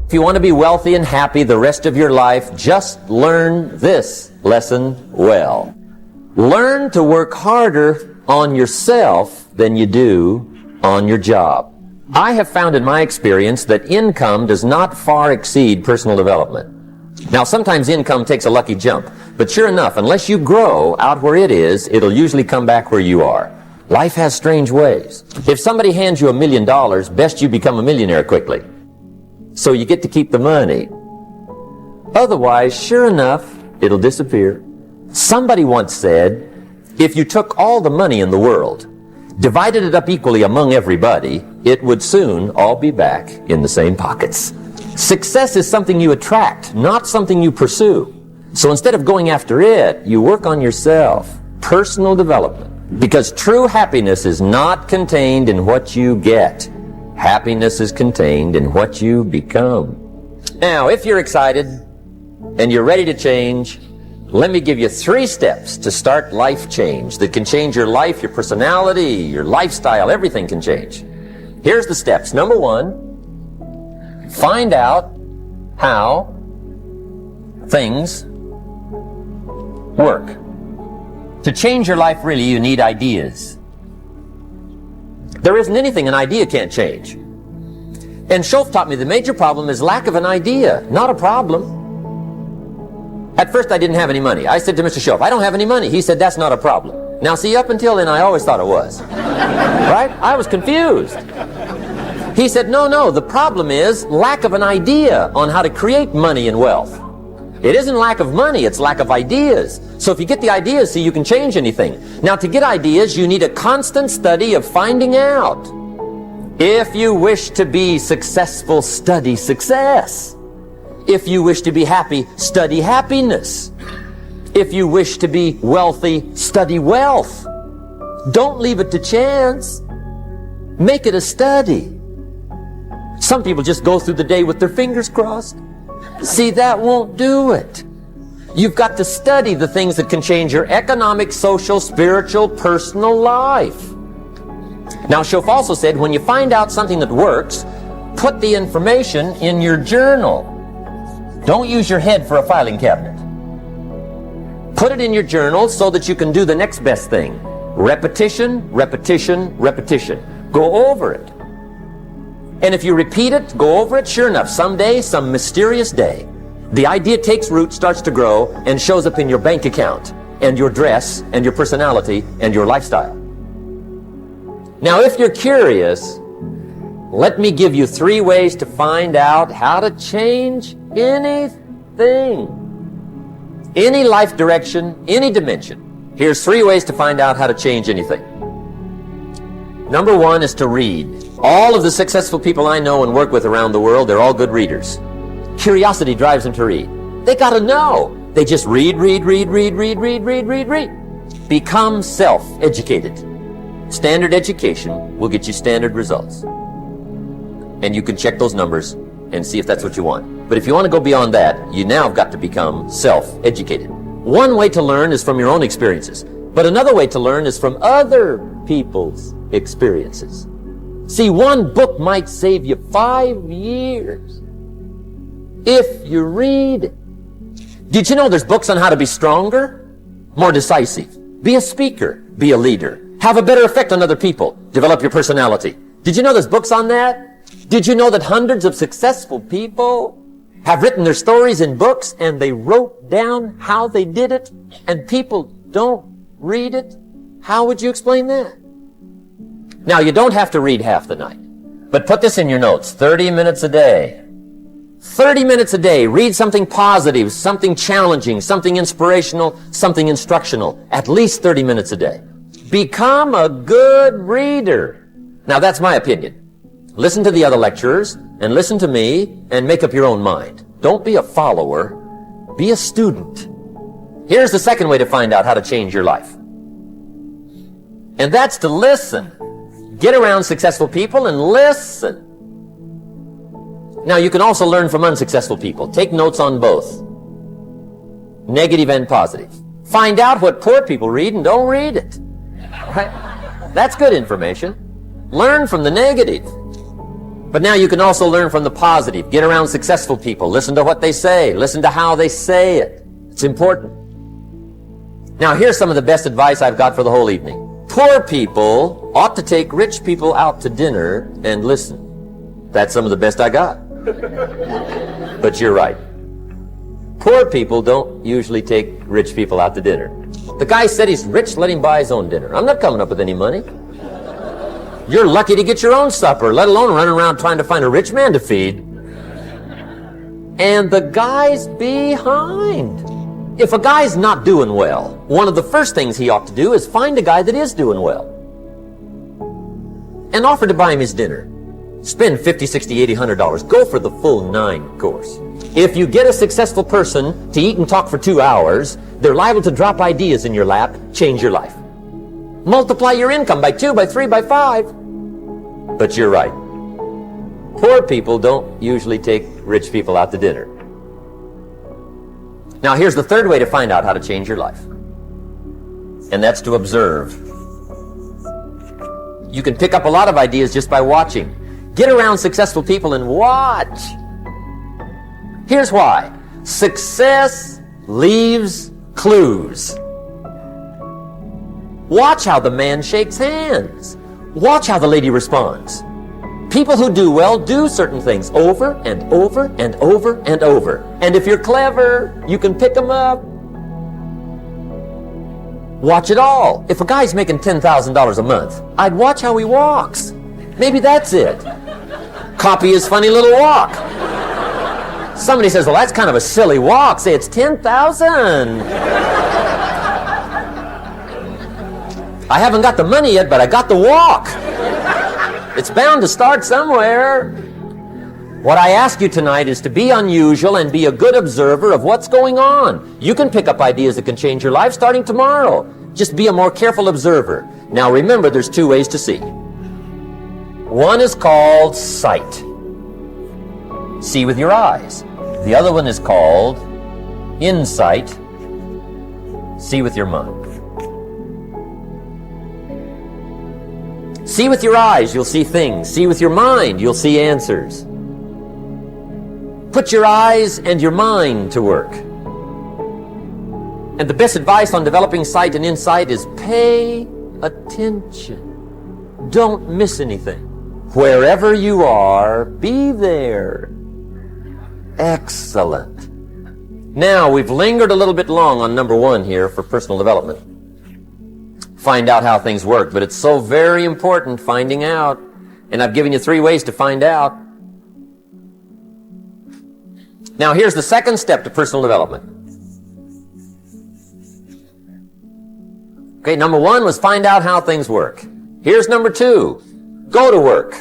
If you want to be wealthy and happy the rest of your life, just learn this lesson well. Learn to work harder on yourself than you do on your job. I have found in my experience that income does not far exceed personal development. Now, sometimes income takes a lucky jump, but sure enough, unless you grow out where it is, it'll usually come back where you are. Life has strange ways. If somebody hands you $1 million, best you become a millionaire quickly, so you get to keep the money. Otherwise, sure enough, it'll disappear. Somebody once said, if you took all the money in the world, divided it up equally among everybody, it would soon all be back in the same pockets. Success is something you attract, not something you pursue. So instead of going after it, you work on yourself. Personal development. Because true happiness is not contained in what you get. Happiness is contained in what you become. Now, if you're excited and you're ready to change, let me give you 3 steps to start life change that can change your life, your personality, your lifestyle, everything can change. Here's the steps. Number 1, find out how things work. To change your life, really, you need ideas. There isn't anything an idea can't change. And Schoaf taught me the major problem is lack of an idea, not a problem. At first, I didn't have any money. I said to Mr. Schoaf, I don't have any money. He said, that's not a problem. Now, see, up until then, I always thought it was. Right? I was confused. He said, no, the problem is lack of an idea on how to create money and wealth. It isn't lack of money, it's lack of ideas. So if you get the ideas, see, you can change anything. Now, to get ideas, you need a constant study of finding out. If you wish to be successful, study success. If you wish to be happy, study happiness. If you wish to be wealthy, study wealth. Don't leave it to chance. Make it a study. Some people just go through the day with their fingers crossed. See, that won't do it. You've got to study the things that can change your economic, social, spiritual, personal life. Now, Schoaf also said, when you find out something that works, put the information in your journal. Don't use your head for a filing cabinet. Put it in your journal so that you can do the next best thing. Repetition, repetition, repetition. Go over it. And if you repeat it, go over it, sure enough, someday, some mysterious day, the idea takes root, starts to grow, and shows up in your bank account, and your dress, and your personality, and your lifestyle. Now, if you're curious, let me give you 3 ways to find out how to change anything. Any life direction, any dimension. Here's 3 ways to find out how to change anything. Number 1 is to read. All of the successful people I know and work with around the world, they're all good readers. Curiosity drives them to read. They gotta know. They just read. Become self-educated. Standard education will get you standard results. And you can check those numbers and see if that's what you want. But if you want to go beyond that, you now have got to become self-educated. One way to learn is from your own experiences. But another way to learn is from other people's experiences. See, one book might save you 5 years if you read it. Did you know there's books on how to be stronger, more decisive, be a speaker, be a leader, have a better effect on other people, develop your personality? Did you know there's books on that? Did you know that hundreds of successful people have written their stories in books and they wrote down how they did it and people don't read it? How would you explain that? Now, you don't have to read half the night, but put this in your notes, 30 minutes a day. 30 minutes a day, read something positive, something challenging, something inspirational, something instructional, at least 30 minutes a day. Become a good reader. Now, that's my opinion. Listen to the other lecturers and listen to me and make up your own mind. Don't be a follower, be a student. Here's the second way to find out how to change your life. And that's to listen. Get around successful people and listen. Now, you can also learn from unsuccessful people. Take notes on both, negative and positive. Find out what poor people read and don't read it. Right? That's good information. Learn from the negative. But now you can also learn from the positive. Get around successful people. Listen to what they say. Listen to how they say it. It's important. Now here's some of the best advice I've got for the whole evening. Poor people ought to take rich people out to dinner and listen. That's some of the best I got. But you're right. Poor people don't usually take rich people out to dinner. The guy said he's rich, let him buy his own dinner. I'm not coming up with any money. You're lucky to get your own supper, let alone running around trying to find a rich man to feed. And the guy's behind. If a guy's not doing well, one of the first things he ought to do is find a guy that is doing well and offer to buy him his dinner. Spend $50, $60, $80, $100. Go for the full 9 course. If you get a successful person to eat and talk for 2 hours, they're liable to drop ideas in your lap, change your life. Multiply your income by 2, by 3, by 5. But you're right. Poor people don't usually take rich people out to dinner. Now here's the third way to find out how to change your life. And that's to observe. You can pick up a lot of ideas just by watching. Get around successful people and watch. Here's why. Success leaves clues. Watch how the man shakes hands. Watch how the lady responds. People who do well do certain things over and over and over and over. And if you're clever, you can pick them up. Watch it all. If a guy's making $10,000 a month, I'd watch how he walks. Maybe that's it. Copy his funny little walk. Somebody says, well, that's kind of a silly walk. Say, it's 10,000. I haven't got the money yet, but I got the walk. It's bound to start somewhere. What I ask you tonight is to be unusual and be a good observer of what's going on. You can pick up ideas that can change your life starting tomorrow. Just be a more careful observer. Now remember, there's 2 ways to see. One is called sight. See with your eyes. The other one is called insight. See with your mind. See with your eyes, you'll see things. See with your mind, you'll see answers. Put your eyes and your mind to work. And the best advice on developing sight and insight is pay attention. Don't miss anything. Wherever you are, be there. Excellent. Now, we've lingered a little bit long on number 1 here for personal development. Find out how things work, but it's so very important finding out. And I've given you 3 ways to find out. Now, here's the second step to personal development. Okay, number 1 was find out how things work. Here's number 2. Go to work.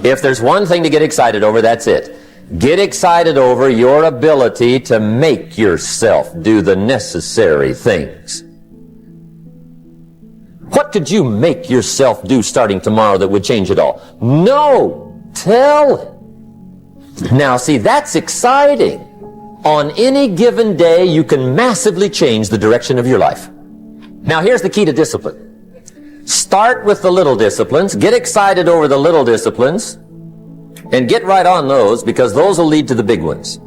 If there's one thing to get excited over, that's it. Get excited over your ability to make yourself do the necessary things. What could you make yourself do starting tomorrow that would change it all? No! Tell it. Now see, that's exciting. On any given day, you can massively change the direction of your life. Now here's the key to discipline. Start with the little disciplines. Get excited over the little disciplines. And get right on those, because those will lead to the big ones.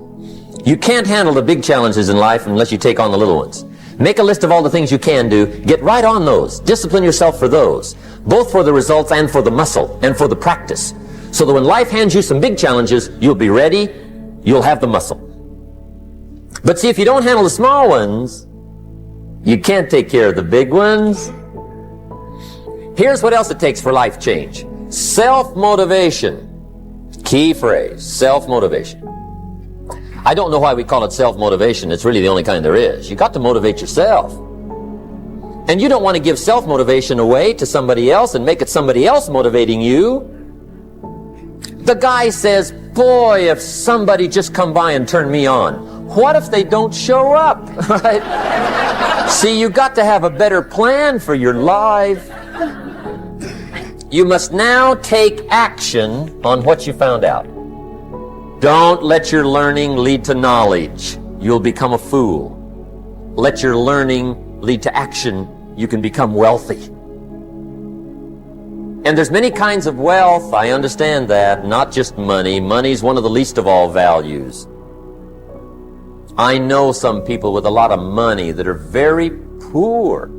You can't handle the big challenges in life unless you take on the little ones. Make a list of all the things you can do. Get right on those. Discipline yourself for those, both for the results and for the muscle and for the practice, so that when life hands you some big challenges, you'll be ready, you'll have the muscle. But see, if you don't handle the small ones, you can't take care of the big ones. Here's what else it takes for life change. Self-motivation. Key phrase, self-motivation. I don't know why we call it self-motivation. It's really the only kind there is. You got to motivate yourself. And you don't want to give self-motivation away to somebody else and make it somebody else motivating you. The guy says, boy, if somebody just come by and turn me on. What if they don't show up? Right? See, you got to have a better plan for your life. You must now take action on what you found out. Don't let your learning lead to knowledge. You'll become a fool. Let your learning lead to action. You can become wealthy. And there's many kinds of wealth, I understand that, not just money. Money's one of the least of all values. I know some people with a lot of money that are very poor.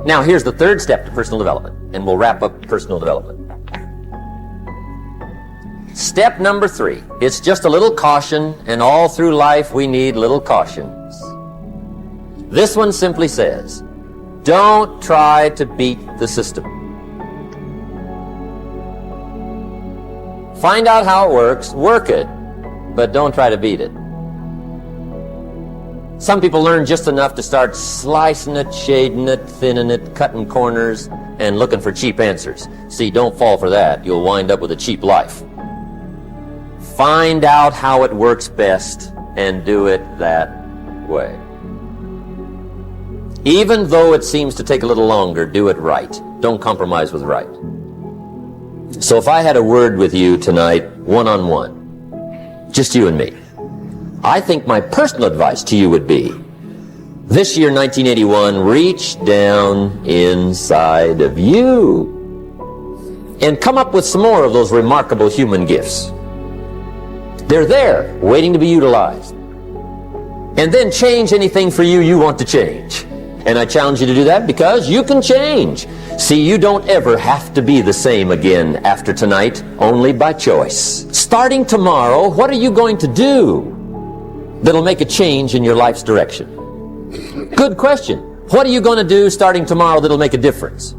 Now, here's the third step to personal development, and we'll wrap up personal development. Step number 3. It's just a little caution, and all through life we need little cautions. This one simply says, don't try to beat the system. Find out how it works, work it, but don't try to beat it. Some people learn just enough to start slicing it, shading it, thinning it, cutting corners, and looking for cheap answers. See, don't fall for that. You'll wind up with a cheap life. Find out how it works best and do it that way. Even though it seems to take a little longer, do it right. Don't compromise with right. So if I had a word with you tonight, one-on-one, just you and me, I think my personal advice to you would be, this year, 1981, reach down inside of you and come up with some more of those remarkable human gifts. They're there, waiting to be utilized. And then change anything for you want to change. And I challenge you to do that because you can change. See, you don't ever have to be the same again after tonight, only by choice. Starting tomorrow, what are you going to do that'll make a change in your life's direction? Good question. What are you going to do starting tomorrow that'll make a difference?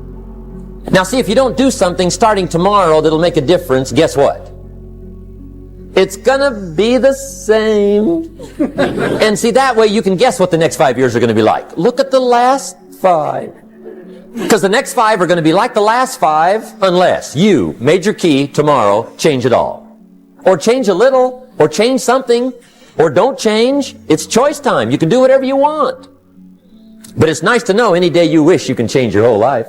Now see, if you don't do something starting tomorrow that'll make a difference, guess what? It's gonna be the same. And see, that way you can guess what the next 5 years are gonna be like. Look at the last 5. Because the next 5 are gonna be like the last 5 unless you, major key, tomorrow, change it all. Or change a little, or change something, or don't change. It's choice time. You can do whatever you want. But it's nice to know any day you wish you can change your whole life.